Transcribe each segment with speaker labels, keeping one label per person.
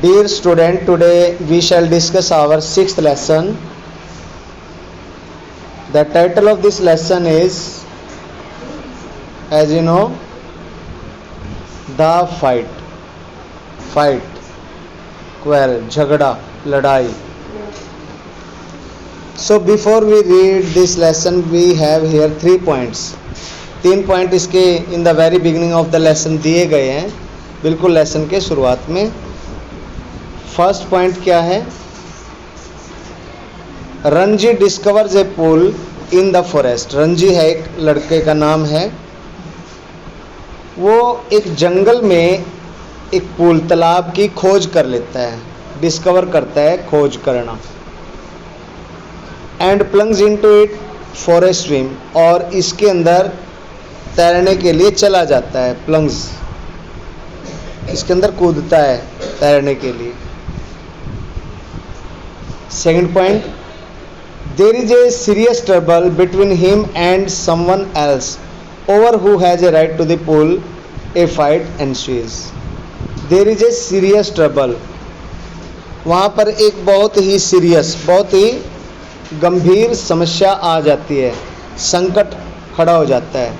Speaker 1: Dear student, today we shall discuss our sixth lesson. The title of this lesson is, as you know, The Fight. Fight, quarrel, झगड़ा, लड़ाई. So before we read this lesson, we have here 3 points. 3 point इसके in the very beginning of the lesson दिए गए हैं, बिल्कुल lesson के शुरुआत में. फर्स्ट पॉइंट क्या है? Ranji discovers A pool in the forest. Ranji है एक लड़के का नाम है. वो एक जंगल में एक पूल, तालाब की खोज कर लेता है. डिस्कवर करता है, खोज करना. And plunges into it for a swim. और इसके अंदर तैरने के लिए चला जाता है. प्लंग्स, इसके अंदर कूदता है तैरने के लिए. Second point, there is a serious trouble between him and someone else over who has a right to the pool. A fight ensues. There is a serious trouble. वहाँ पर एक बहुत ही सीरियस, बहुत ही गंभीर समस्या आ जाती है, संकट खड़ा हो जाता है.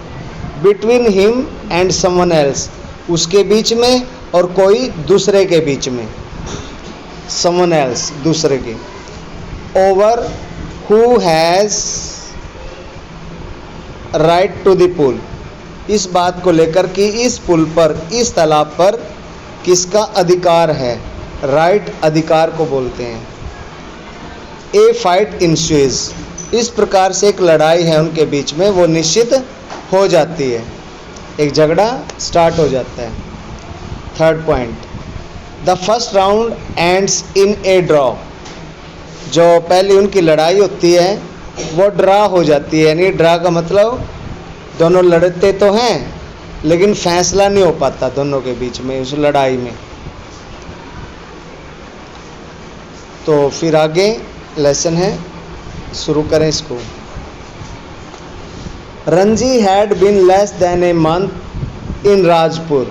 Speaker 1: Between him and someone else, उसके बीच में और कोई दूसरे के बीच में. समवन एल्स, दूसरे के. Over who has right to the pool. इस बात को लेकर कि इस पुल पर, इस तालाब पर किसका अधिकार है. राइट, अधिकार को बोलते हैं. ए फाइट इंस्यूज. इस प्रकार से एक लड़ाई है उनके बीच में, वो निश्चित हो जाती है. एक झगड़ा स्टार्ट हो जाता है. Third point, the first round ends in A draw. जो पहली उनकी लड़ाई होती है वो ड्रा हो जाती है. यानी ड्रा का मतलब दोनों लड़ते तो हैं लेकिन फैसला नहीं हो पाता दोनों के बीच में उस लड़ाई में. तो फिर आगे लेसन है, शुरू करें इसको. Ranji had been less than a month in Rajpur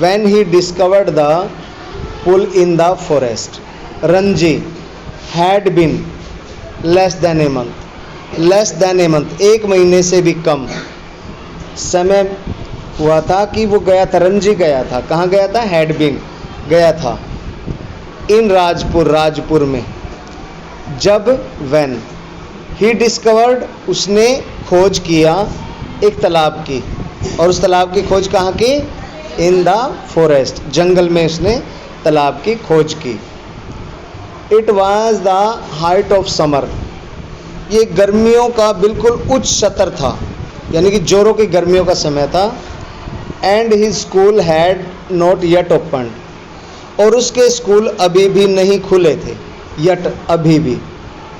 Speaker 1: when he discovered the pool in the forest. Ranji had been less than a month. Less than a month, एक महीने से भी कम समय हुआ था कि वो गया था. रंजी गया था. कहाँ गया था? had been, गया था. in राजपुर, राजपुर में. जब, when he discovered, उसने खोज किया एक तालाब की. और उस तालाब की खोज कहाँ की? इन द फॉरेस्ट, जंगल में उसने तालाब की खोज की. It was the height of summer. ये गर्मियों का बिल्कुल उच्च सत्र था, यानी कि जोरों की गर्मियों का समय था. And his school had not yet open. और उसके स्कूल अभी भी नहीं खुले थे. यट, अभी भी.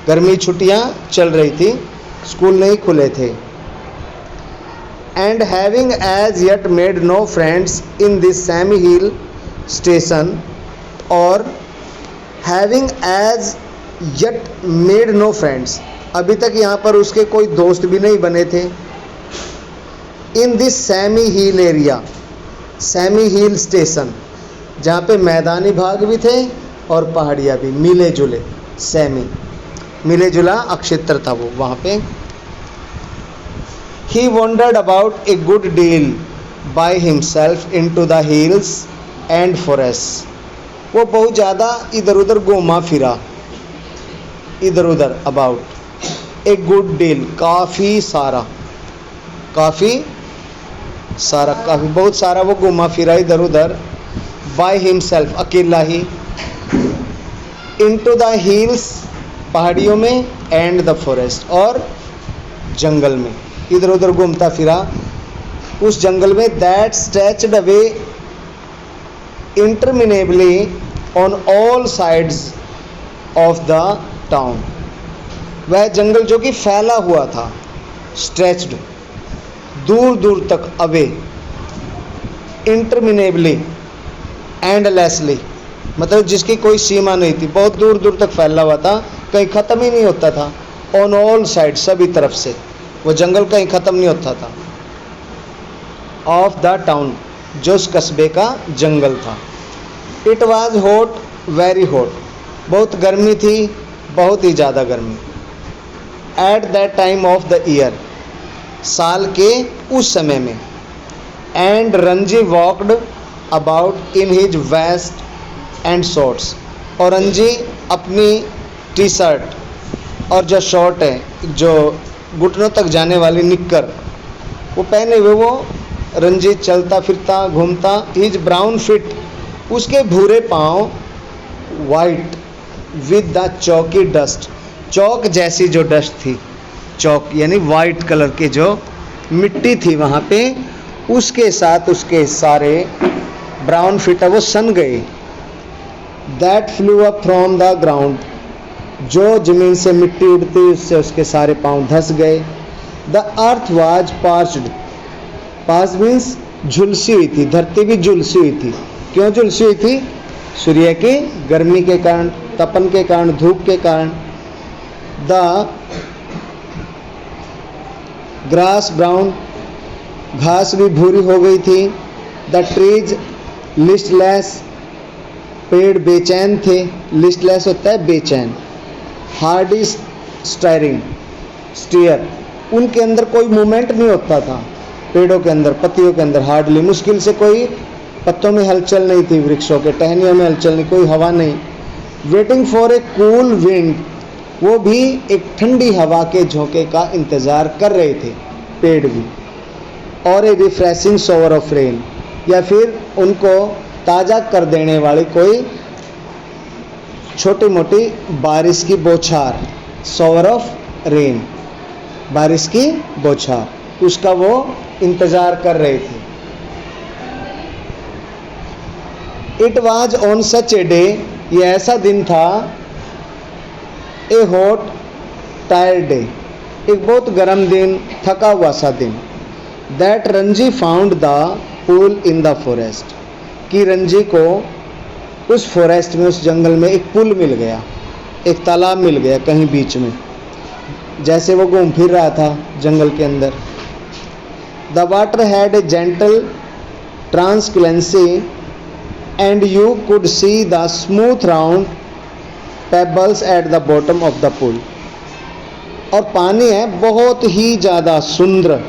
Speaker 1: गर्मी छुट्टियां चल रही थी, स्कूल नहीं खुले थे. And having as yet made no friends in this semi hill station. और having as yet made no friends, अभी तक यहाँ पर उसके कोई दोस्त भी नहीं बने थे. In this semi hill area, semi hill station, जहाँ पे मैदानी भाग भी थे और पहाड़ियाँ भी मिले जुले. सैमी, मिले जुला अक्षेत्र था वो वहाँ पे. He wandered about a good deal by himself into the hills and forests. वो बहुत ज़्यादा इधर उधर घूमा फिरा, इधर उधर. about, a good deal, काफ़ी सारा, काफ़ी सारा, काफ़ी बहुत सारा वो घूमा फिरा इधर उधर. by himself, अकेला ही. into the hills, पहाड़ियों में. एंड द फॉरेस्ट, और जंगल में इधर उधर घूमता फिरा उस जंगल में. That stretched away interminably on all sides of the town. वह जंगल जो कि फैला हुआ था. स्ट्रेच्ड, दूर दूर तक. अवे, इंटरमिनेबली, एंडलेसली, मतलब जिसकी कोई सीमा नहीं थी. बहुत दूर दूर तक फैला हुआ था, कहीं ख़त्म ही नहीं होता था. ऑन ऑल साइड, सभी तरफ से वो जंगल कहीं ख़त्म नहीं होता था. ऑफ द टाउन, जो उस कस्बे का जंगल था. It was hot, very hot, बहुत गर्मी थी, बहुत ही ज़्यादा गर्मी। At that time of the year, साल के उस समय में। And Ranji walked about in his vest and shorts, और रंजी अपनी टी शर्ट और जो शॉर्ट है, जो घुटनों तक जाने वाली निक्कर, वो पहने हुए वो रंजी चलता फिरता घूमता। हिज ब्राउन फिट, उसके भूरे पाँव, वाइट विद द चौकी डस्ट, चौक जैसी जो डस्ट थी, चौक यानी वाइट कलर की जो मिट्टी थी वहाँ पे, उसके साथ उसके सारे ब्राउन फिट है वो सन गए। That flu up from the ground, जो जमीन से मिट्टी उड़ती उससे उसके सारे पाँव धंस गए। The earth was parched, parched means झुलसी हुई थी, धरती भी झुलसी हुई थी। क्यों झुलसी हुई थी? सूर्य की गर्मी के कारण, तपन के कारण, धूप के कारण। द ग्रास ब्राउन, घास भी भूरी हो गई थी। द ट्रीज लिस्टलेस, पेड़ बेचैन थे। लिस्टलेस होता है बेचैन। हार्डी स्टायरिंग, स्टीयर, उनके अंदर कोई मूवमेंट नहीं होता था, पेड़ों के अंदर, पत्तियों के अंदर हार्डली, मुश्किल से कोई पत्तों में हलचल नहीं थी, वृक्षों के टहनियों में हलचल नहीं, कोई हवा नहीं। Waiting for a cool wind, वो भी एक ठंडी हवा के झोंके का इंतज़ार कर रहे थे, पेड़ भी। और ए रिफ्रेशिंग शॉवर ऑफ रेन, या फिर उनको ताज़ा कर देने वाली कोई छोटी मोटी बारिश की बौछार, शॉवर ऑफ रेन, बारिश की बौछार, उसका वो इंतज़ार कर रहे थे। It was on such a day, ये ऐसा दिन था, ए हॉट टायर्ड डे, एक बहुत गर्म दिन, थका हुआ सा दिन। That Ranji found the pool in the forest, कि रंजी को उस फॉरेस्ट में, उस जंगल में एक पुल मिल गया, एक तालाब मिल गया कहीं बीच में, जैसे वो घूम फिर रहा था जंगल के अंदर। The water had a gentle transparency and you could see the smooth round pebbles at the bottom of the pool, और पानी है बहुत ही ज़्यादा सुंदर,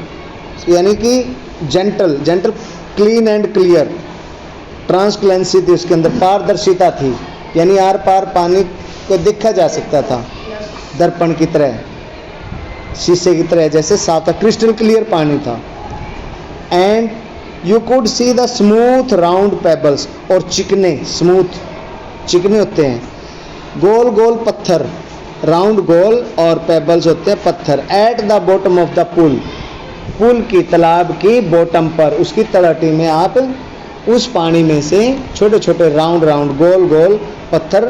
Speaker 1: यानी कि gentle, gentle, clean and clear, transparency थी उसके अंदर, पारदर्शिता थी, यानी आर पार पानी को देखा जा सकता था, दर्पण की तरह, शीशे की तरह जैसे साफ था, क्रिस्टल क्लियर पानी था। And you could see the smooth round pebbles, और चिकने, स्मूथ चिकने होते हैं, गोल गोल पत्थर, राउंड गोल, और पेबल्स होते हैं पत्थर। Eight the bottom of the pool, pool की, तालाब की बॉटम पर, उसकी तलहटी में आप उस पानी में से छोटे छोटे राउंड राउंड गोल गोल पत्थर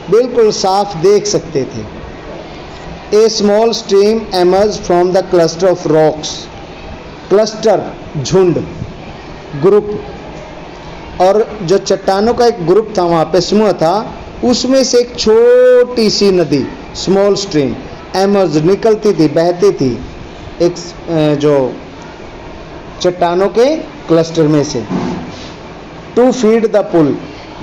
Speaker 1: बिल्कुल साफ देख सकते थे। A small stream emerge from the cluster of rocks, cluster झुंड, ग्रुप, और जो चट्टानों का एक ग्रुप था वहाँ पे, समूह था, उसमें से एक छोटी सी नदी, स्मॉल स्ट्रीम, एमर्ज निकलती थी, बहती थी, एक जो चट्टानों के क्लस्टर में से। टू फीड द पुल,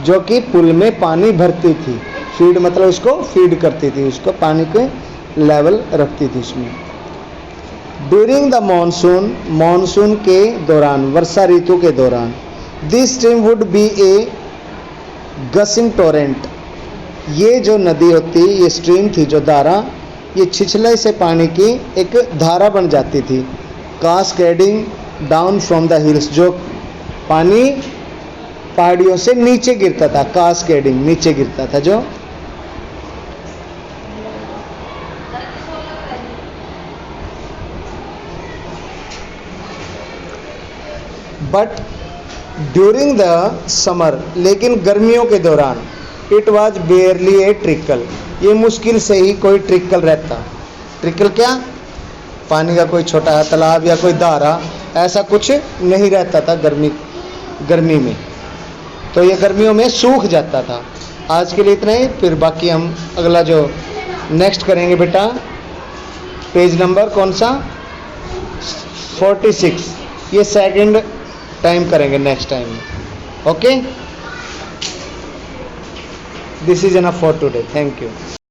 Speaker 1: जो कि पुल में पानी भरती थी, फीड मतलब उसको फीड करती थी, उसको पानी के लेवल रखती थी उसमें। ड्यूरिंग द मानसून, मानसून के दौरान, वर्षा ऋतु के दौरान, this stream would be A gushing Torrent, ये जो नदी होती, ये स्ट्रीम थी, जो धारा, ये छिछले से पानी की एक धारा बन जाती थी। Cascading down from the hills, जो पानी पहाड़ियों से नीचे गिरता था, कास्केडिंग, नीचे गिरता था जो। बट ड्यूरिंग द समर, लेकिन गर्मियों के दौरान, इट वॉज बेयरली ए ट्रिकल, ये मुश्किल से ही कोई ट्रिकल रहता। ट्रिकल क्या? पानी का कोई छोटा तालाब या कोई धारा, ऐसा कुछ नहीं रहता था गर्मी में, तो ये गर्मियों में सूख जाता था। आज के लिए इतना ही, फिर बाकी हम अगला जो नेक्स्ट करेंगे बेटा, पेज नंबर कौन सा, 46, ये सेकंड टाइम करेंगे next time. Okay. This is enough for today. Thank you.